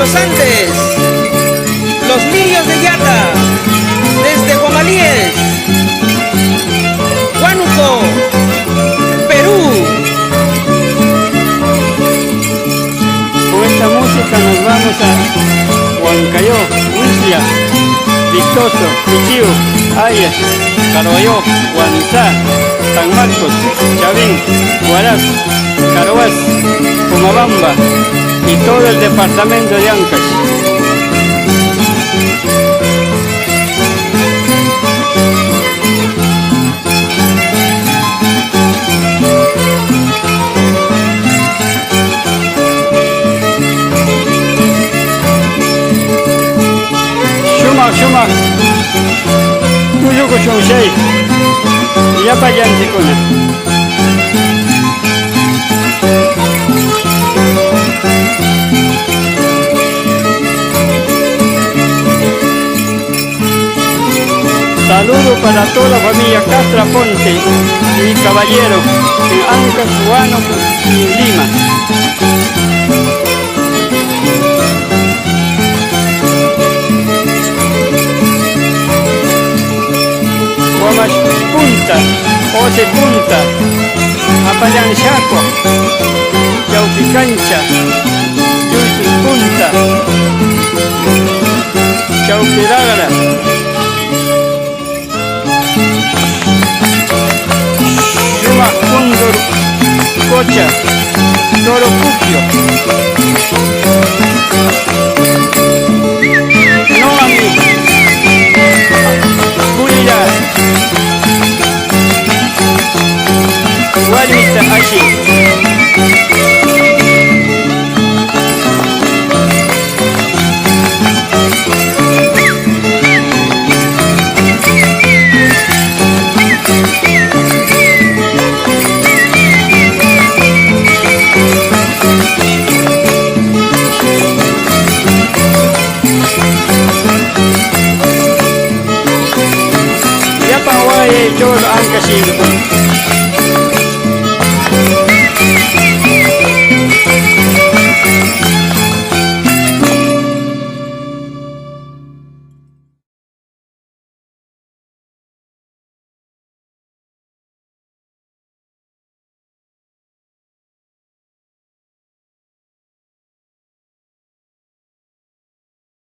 los Andes, los lirios de Yata, desde Guamalíes, Huánuco, Perú. Con esta música nos vamos a Huancayó, Huizla, Vistoso, Pichiu, Ayas, Carbayó, Huanzá, San Marcos, Chavín, Huaraz, Carhuaz, Pomabamba y todo el departamento de Ancash. Shuma, Tuyuko Shonshay, Yapayantikuna. Saludo para toda la familia Castra Ponte y Caballero en Ancash, Huánuco y Lima. Guamash Punta, Ose Punta, Apayan Chaco, Chauquicancha, Yuytu Punta, Chauquirágara, Shuma Cóndor, Cocha, Toro Puquio, Noami, Curira, Guarita Ashi. Yapa Hawaii, Cholo Ancash.